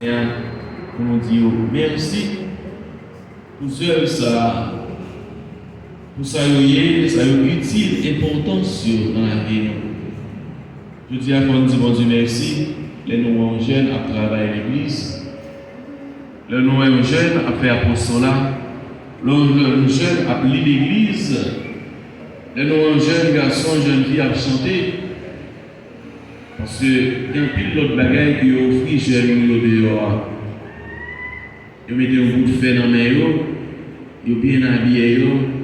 Pour nous dire merci pour ça, pour ça utile, important dans la vie. Je dis à bon Dieu merci, les nous jeunes à travailler à l'église, les nous jeunes à faire apostolat, les jeunes à lire l'église, les nous jeunes garçons, jeunes filles à chanter. Parce que il y a un pile d'autres bagages qui offrent jeunes dehors. Ils mettent un bout de fer dans les mains, ils bien habillés,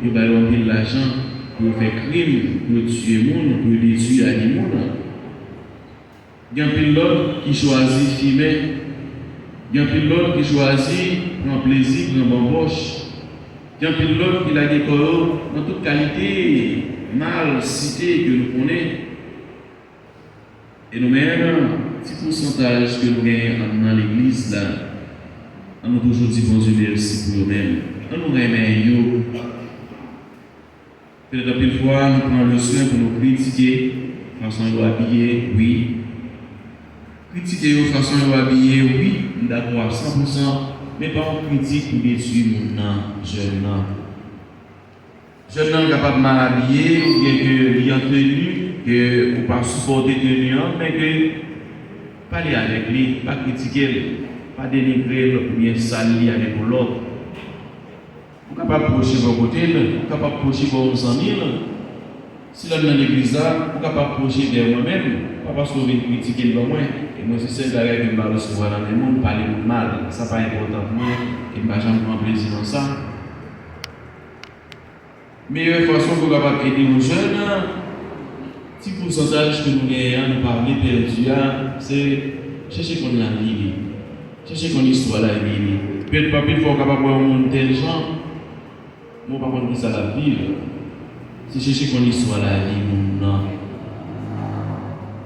ils vont pile l'argent pour faire crime, pour tuer les gens, pour détruire les animaux. Il y a un pile d'autres qui choisissent filmer. Il y a un pile d'autres qui choisissent prendre plaisir, prendre bamboche. Il y a un pile d'autres qui la décorent dans toute qualité, mal cité que nous connaissons. Et nous-mêmes, un petit pourcentage que nous gagnons dans l'église, là, on nous toujours dit bon Dieu merci pour nous-mêmes. On nous remet. Peut-être une fois, nous prenons le soin pour nous critiquer, façon de habiller, oui. Critiquer de façon de habiller, oui, d'accord à 100%, mais pas en critique pour détruire mon jeune homme. Jeune homme capable de mal habiller, ou bien que l'ayant tenu, que ou pas supporter tenue, mais que parler avec lui, pas critiquer, pas dénigrer ou bien salir avec l'autre. Vous ne pouvez pas approcher vos côtés, vous ne pouvez pas approcher vos amis. Si l'on est dans l'église, vous ne pouvez pas approcher vers moi-même, pas parce que vous venez critiquer devant moi. Et moi, c'est celle que je vais recevoir dans le monde, parler de mal. Ça n'est pas important pour moi, et je ne vais jamais prendre plaisir dans ça. Meilleure façon pour capable aider aux jeunes, petit pourcentage que nous gagnons, nous parler perdu, c'est chercher qu'on la vie, chercher qu'on histoire la vie. Peut-être pas plus fort capable de un monde intelligent, moi par contre ça la vie, c'est chercher qu'on histoire la vie, non.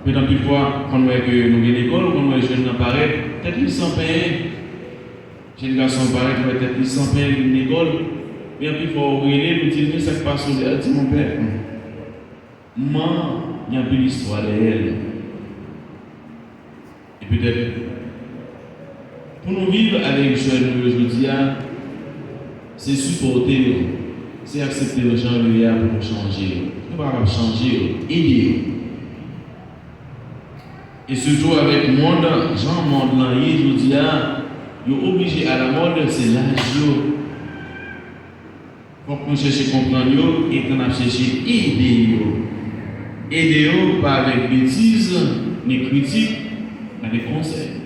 Peut-être plus fort quand nous voyons que nous avons l'école, quand nous voyons les jeunes apparaître, peut-être qu'ils sont payés, jeunes garçons apparaître, peut-être qu'ils sont payés à l'école. Mais puis il faut regarder, nous dire ça qui passe sur elle, dit mon père. Moi, il y a un peu l'histoire d'elle. Et peut-être, pour nous vivre avec les jeunes aujourd'hui, c'est supporter, c'est accepter le gens pour nous changer. Nous ne pouvons pas changer, aider. Et surtout avec le monde, genre monde là, aujourd'hui, ils sont obligés à la mode, c'est l'âge. Faut qu'on cherche à comprendre et qu'on a cherché à aider. Aider pas avec bêtises, ni critiques, avec conseils.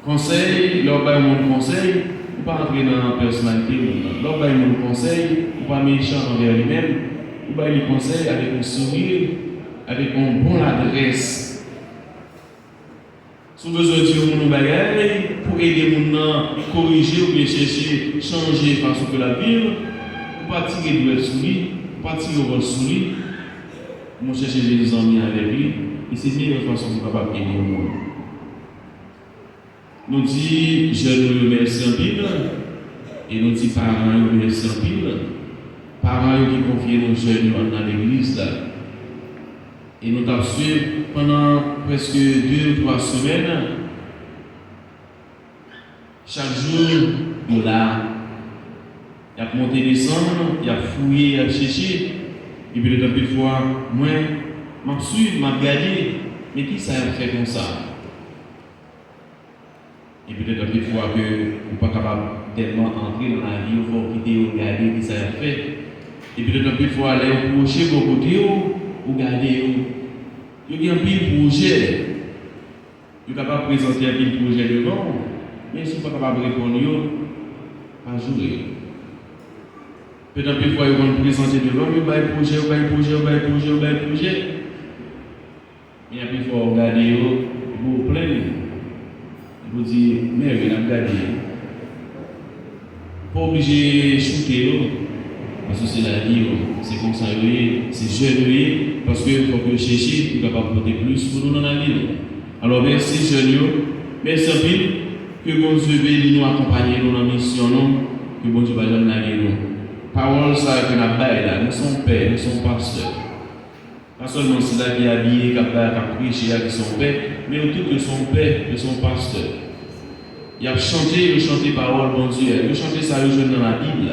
Conseil, leur bail mon conseil, ou pas entrer dans la personnalité. Leur bail mon conseil, ou pas méchant envers lui-même, ou pas lui conseil avec un sourire, avec une bonne adresse. Si vous besoin de dire mon bagage pour aider mon à corriger ou bien chercher changer façon que la vie, ou pas tirer de l'être sous lui, ou pas tirer au sous lui, mon chercher des amis avec lui, et c'est bien une façon de capable aider le monde. Nous dit je nous remercie en pile, et nous dit parents nous remercie en pile, parents qui confient nos jeunes dans l'église là. Et nous avons suivi pendant presque 2 ou 3 semaines. Chaque jour, nous là, il a monté descendre, il a fouillé, il a cherché. Et puis de plus fois, moi, je suis regardé, mais qui ça a fait comme ça? Et puis de plus fois que vous n'êtes pas capable tellement entrer dans la vie, il faut quitter, regarder qui ça a fait. Et puis de plus fois, aller approcher vos côtés. Regardez, il y a un pile projet. Vous n'êtes pas capable de présenter un pile projet devant, mais si vous n'êtes pas capable de répondre, pas jouer. Peut-être une fois, vous vont présenter devant, vous avez un projet, vous avez un projet, vous avez un projet, vous avez un projet. Et puis il faut regarder, vous plaindre. Vous dites, mais vous avez regardé. Pas obligé de shooter. Parce que c'est la vie, c'est comme ça, c'est jeune, parce qu'il faut que nous cherchions pour capable porter plus pour nous dans la vie. Alors merci jeunes, merci à vous, que bon Dieu bénisse nous accompagner dans la mission, que bon Dieu va nous aider nous. Parole ça que nous avons là, nous sommes pères, nous sommes pasteurs. Pas seulement c'est là qui est habillé, qui a prêché, qui sont pères, mais autour de son père, de son pasteur. il a chanté parole bon Dieu. Il a chanté ça dans la Bible.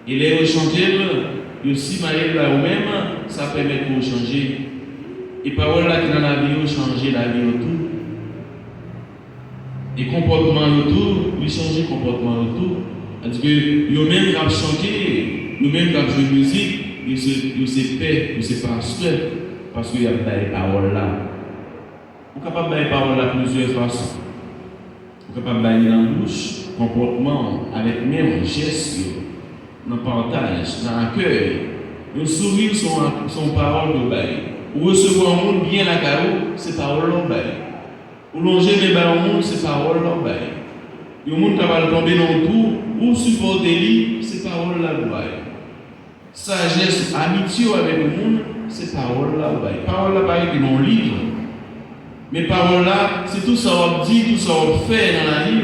Et les chanter, il aussi marié là ou même, ça permet de changer. Et parole là qui dans la vie, changer la vie autour. Et comportement autour, il change comportement autour. Parce que eux-mêmes qui ont chanté, eux-mêmes qui ont joué musique, ils se paix, ils se pasteur, parce qu'il y a des paroles là. Vous êtes capable de faire paroles là plusieurs façons. Vous êtes capable de faire dans la bouche, comportement, avec même gestes, dans le partage, dans l'accueil. Le sourire sont paroles de bail. Ou recevoir un monde bien à carreau, c'est paroles de bail. Ou longer les bails au monde, c'est paroles de bail. Le monde qui va tomber dans le tout, ou supporter lui, c'est paroles de bail. Sagesse, amitié avec le monde, c'est paroles de bail. Paroles de bail qui dans le livre. Mais paroles là, c'est tout ça qu'on dit, tout ça qu'on fait dans la vie.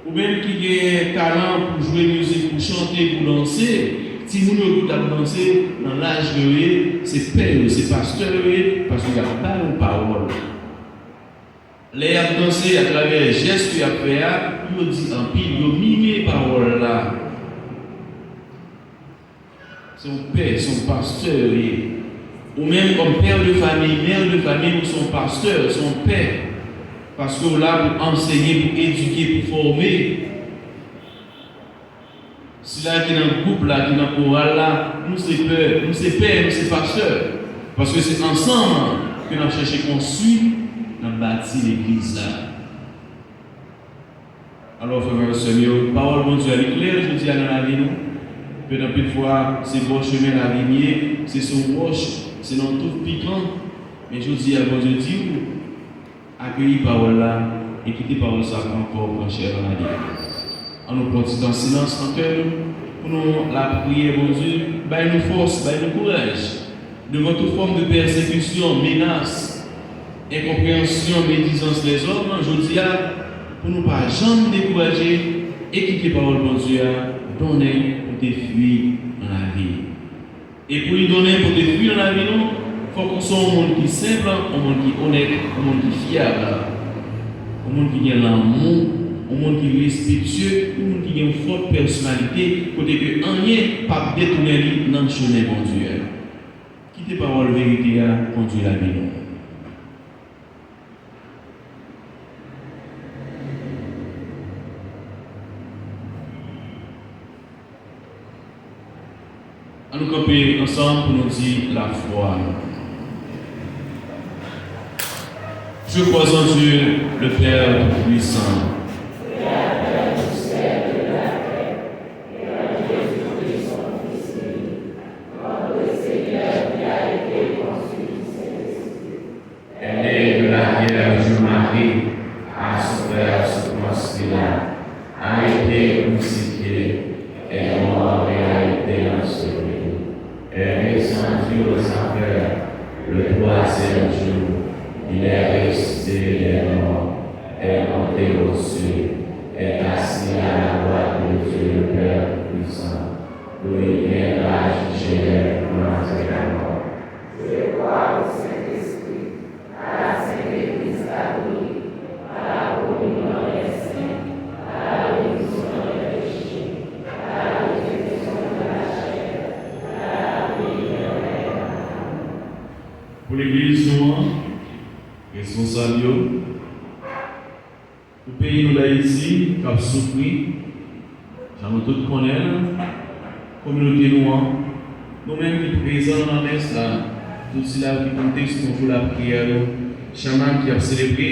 Ou même qui a talent pour jouer musique, pour chanter, pour danser. Si vous ne pouvez danser dans l'âge de c'est père, c'est pasteur, parce qu'il n'y a pas de parole. Les danser à travers les gestes qu'il a fait, il dit en pile, il mime les paroles là. Son père, son pasteur, ou même comme père de famille, mère de famille, ou son pasteur, son père. Parce que là, pour enseigner, pour éduquer, pour former. Si là, qui est dans le couple, là, qui est dans le choral, là, nous c'est père, nous c'est pasteur. Parce que c'est ensemble que nous avons cherché à construire, nous avons bâti l'église là. Alors, frère et sœurs, parole bon Dieu, elle est claire, je dis dans la vie, nous. Peut-être une fois, c'est bon chemin la lignée, c'est son roche, c'est dans tout piquant. Mais je dis à bon Dieu, dis accueillir parole là et quitter parole ça encore pour cher dans la vie. On nous prend dans silence en cœur pour nous la prier, bon Dieu, baille nous force, baille nous courage. Devant toute forme de persécution, menace, incompréhension, médisance des hommes, je dis pour nous pas jamais décourager et quitter parole, bon Dieu, donner pour te fuir dans la vie. Et pour lui donner pour te fuir dans la vie, il faut qu'on soit un monde qui est simple, un monde qui est honnête, un monde qui est fiable, un monde qui a l'amour, un monde qui est respectueux, un monde qui a une forte personnalité, pour que rien ne pas détourner dans le chemin, bon Dieu. Quittez parole vérité à conduire la vie. Nous camper ensemble pour nous dire la foi. Je crois en Dieu, le Père Tout-Puissant. Elle de la Vierge Marie, à son Père sous a été crucifié, et mort et a été enseveli. Est descendu aux enfers le troisième jour. Il est ressuscité des morts, est monté aux cieux, est assis à la droite de Dieu le Père puissant, d'où il viendra juger les vivants et la mort. Je crois au Saint-Esprit, à la Sainte Église catholique, à la communion des saints, à la rémission des péchés, à la résurrection de la chair, à la vie éternelle. Pour l'Église, nous, responsable, le pays d'Haïti qui a souffert, j'en ai tout connaître, communauté noire, nous-mêmes qui sommes présents dans la messe, tout cela qui contexte pour la prière, chaman qui a célébré,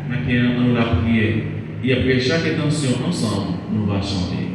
mais qui a la prière. Et après chaque intention, ensemble, nous allons chanter.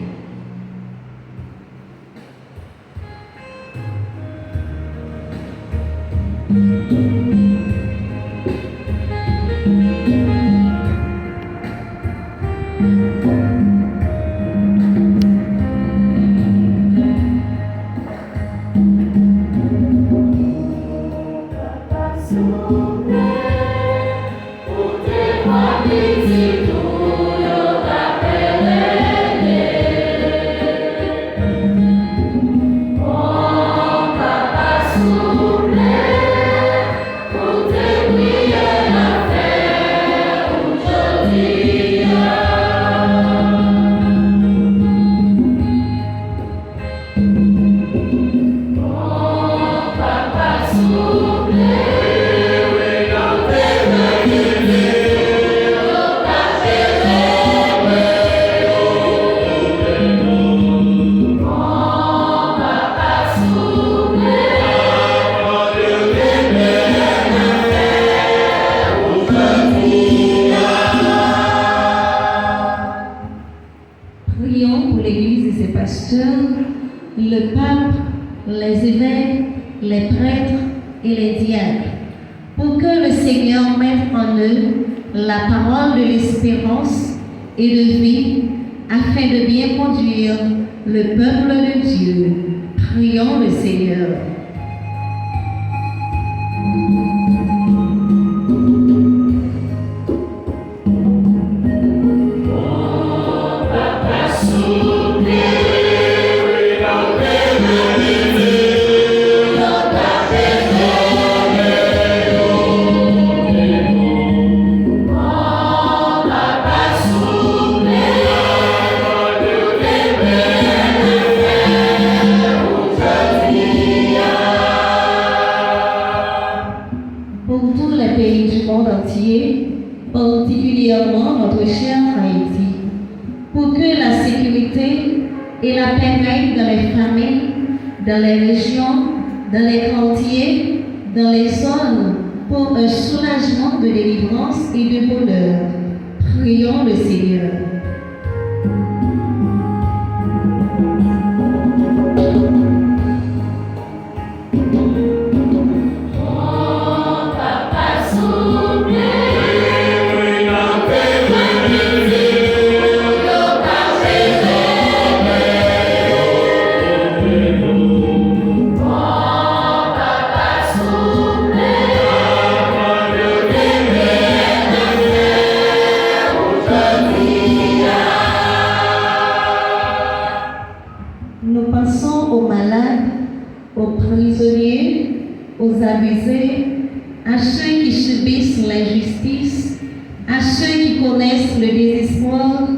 Yeah. pasteurs, le peuple, les évêques, les prêtres et les diacres, pour que le Seigneur mette en eux la parole de l'espérance et de vie, afin de bien conduire le peuple de Dieu. Prions le Seigneur. Particulièrement notre cher Haïti, pour que la sécurité et la paix règnent dans les familles, dans les régions, dans les quartiers, dans les zones, pour un soulagement de délivrance et de bonheur. Prions le Seigneur. À ceux qui subissent l'injustice, à ceux qui connaissent le désespoir,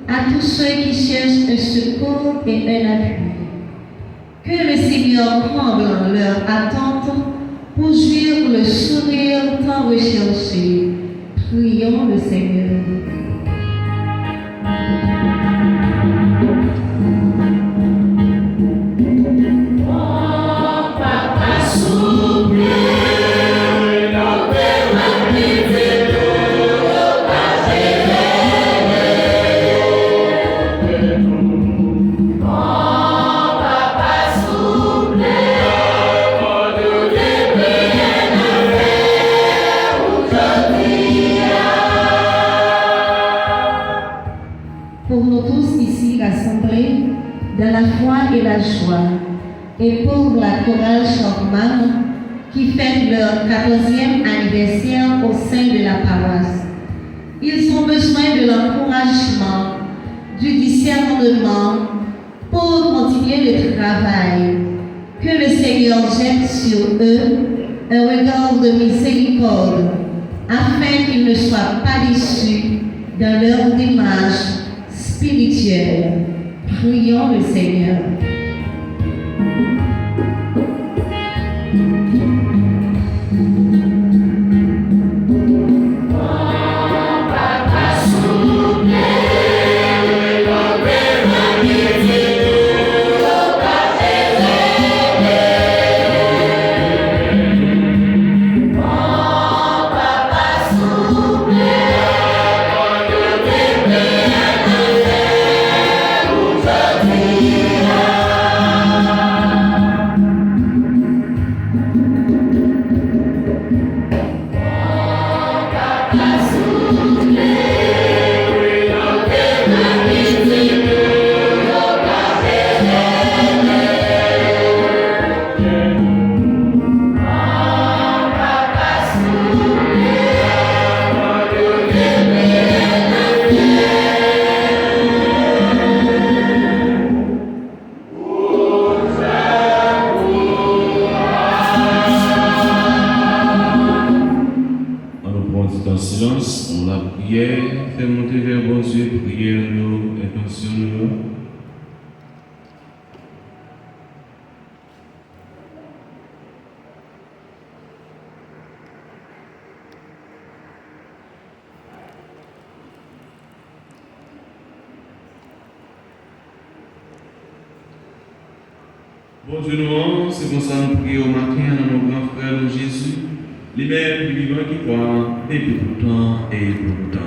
à tous ceux qui cherchent un secours et un appui. Que le Seigneur comble leur attente pour jouir le sourire tant recherché. Prions le Seigneur. Pour nous tous ici rassemblés dans la foi et la joie, et pour la chorale Chorman qui fête leur 14e anniversaire au sein de la paroisse. Ils ont besoin de l'encouragement, du discernement pour continuer le travail. Que le Seigneur jette sur eux un regard de miséricorde, afin qu'ils ne soient pas déçus dans leur démarche spirituelle. Prions le Seigneur. Fais monter vers vos yeux, prière nous, intention nous. Bon Dieu, nous, c'est comme ça nous prions au matin à nos grands frères Jésus, les mêmes vivants qui croient, et pour tout temps et pour tout temps.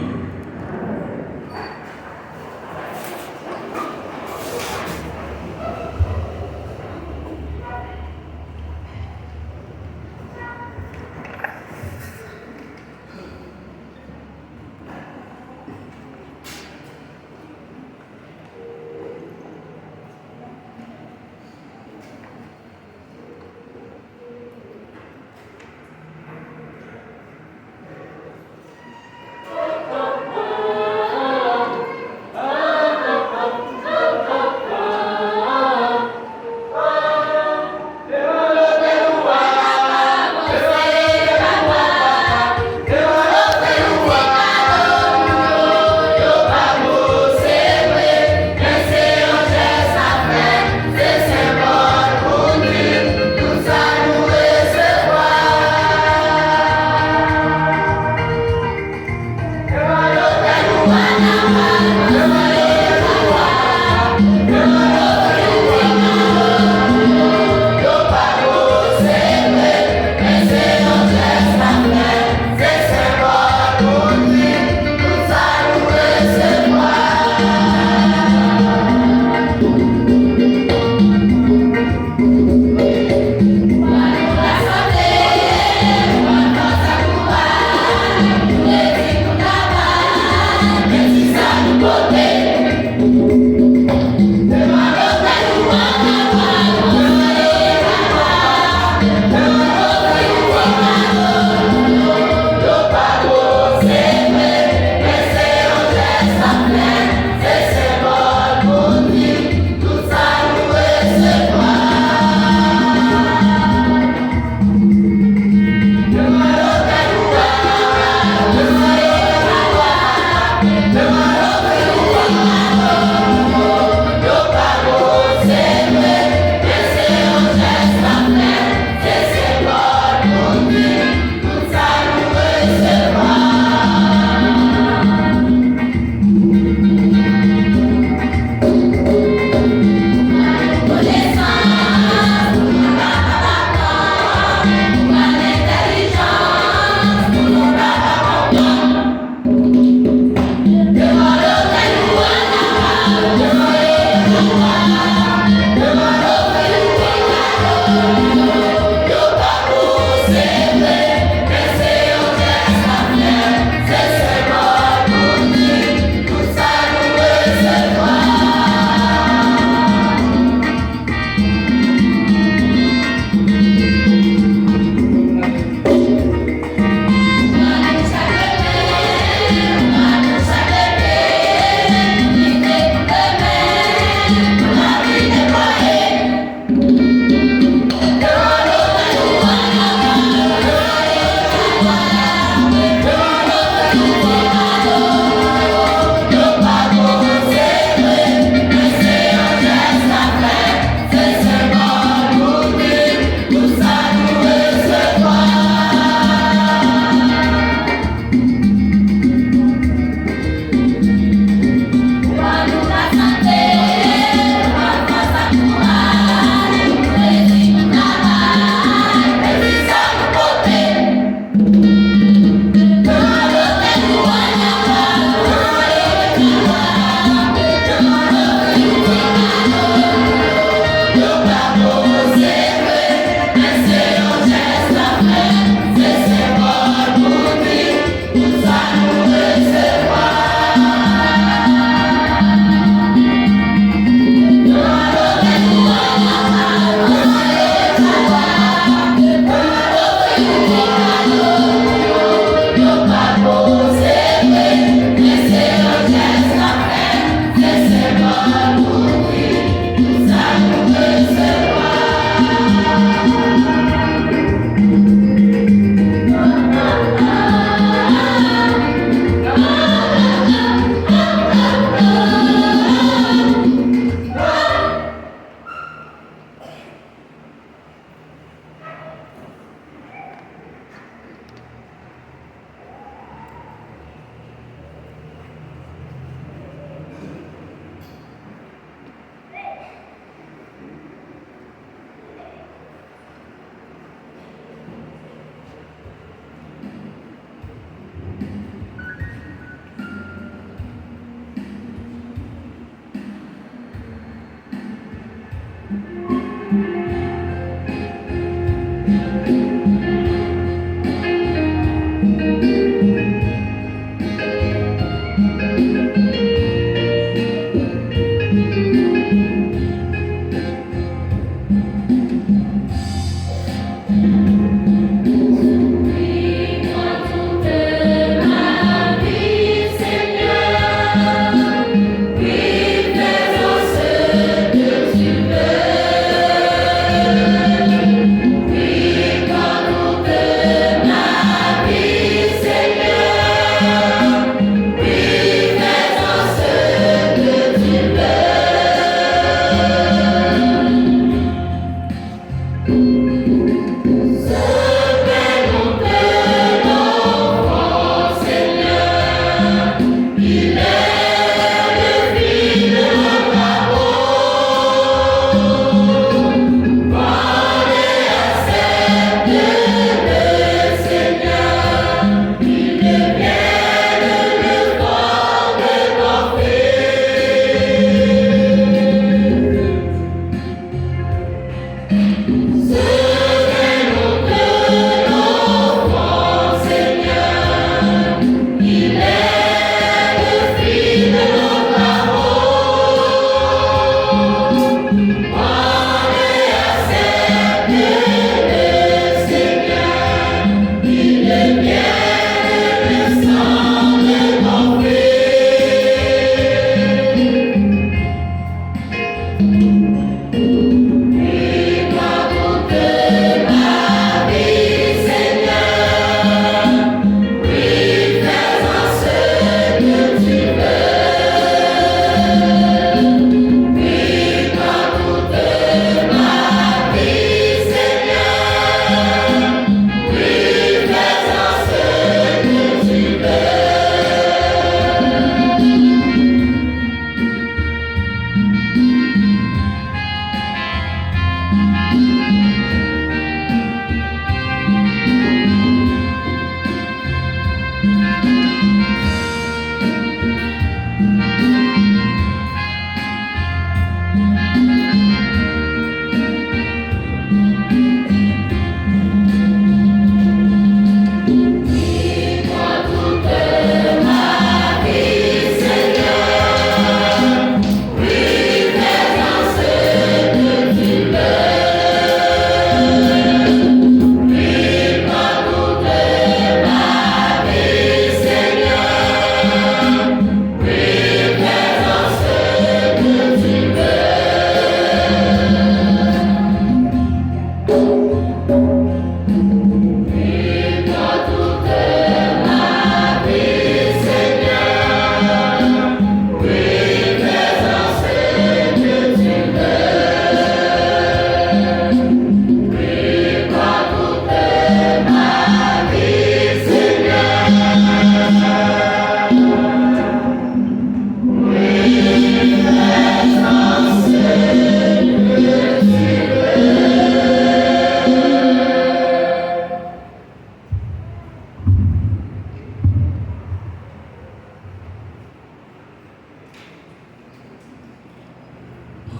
Demorou,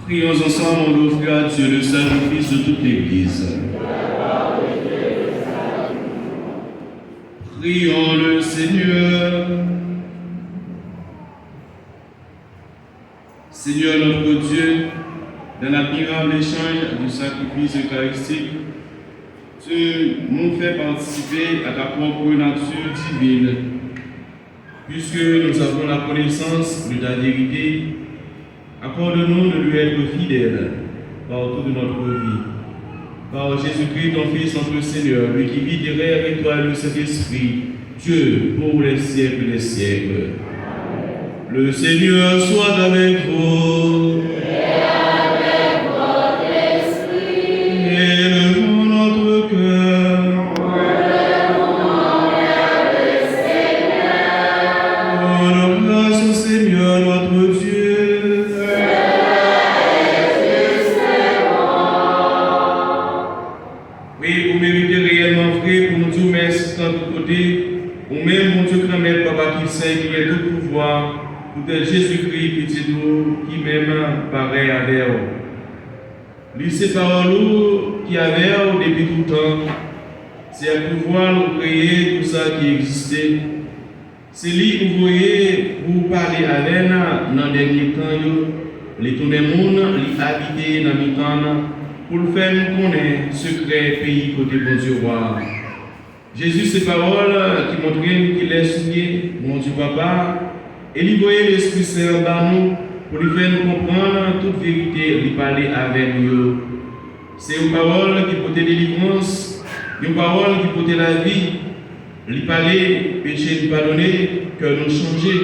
Prions ensemble, on offre à Dieu le sacrifice de toute l'Église. Prions le Seigneur. Seigneur notre Dieu, dans l'admirable échange du sacrifice eucharistique, tu nous fais participer à ta propre nature divine. Puisque nous avons la connaissance de ta vérité, accorde-nous de lui être fidèles par toute notre vie. Par Jésus-Christ, ton Fils, notre Seigneur, lui qui vit et règne avec toi et le Saint-Esprit, Dieu, pour les siècles des siècles. Le Seigneur soit avec vous. Et avec votre esprit. Élevons notre cœur. Élevons vers le Seigneur. Rendons grâce au Seigneur notre Dieu. Oui, vous méritez réellement, frère, pour nous dire merci de tous côtés. Ou même, mon Dieu, grand-mère, Papa qui sait, qui a tout pouvoir. Peut-être Jésus-Christ, petit nous, qui même paraît à l'air. Lui, c'est par nous qui avait depuis tout le temps. C'est à pouvoir nous créer tout ça qui existait. C'est lui que vous voyez, vous parlez avec nous dans les derniers temps, les tourner monde, les habiter dans les temps, pour le faire nous connaître secret pays côté bon Dieu roi. Jésus, ces paroles qui montraient qu'il est signé, mon Dieu Papa, et il voyait l'Esprit Saint en bas nous pour lui faire nous comprendre toute vérité, lui parler avec nous. C'est une parole qui porte délivrance, une parole qui porte la vie. Lui parler, péché lui pardonner, cœur nous changer.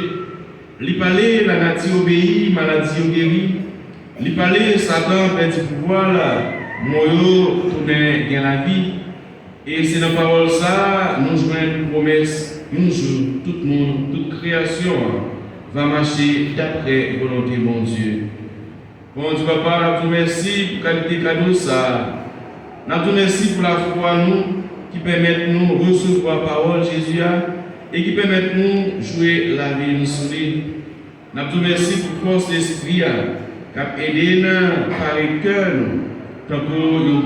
Lui parler, la nature obéit, maladie guérit. Lui parler, Satan perd du pouvoir, moyo tourner dans la vie. Et c'est dans la parole ça, nous jouons une promesse, nous jouons, tout le monde, toute création va marcher d'après volonté de mon Dieu. Bon Dieu Papa, nous te remercie pour la qualité cadeau ça. Nous te remercie pour la foi nous qui permet de nous recevoir la parole Jésus et qui permet de nous jouer la vie nous souris. Nous te remercie pour la force de l'esprit qui a aidé nous par le cœur, tant que nous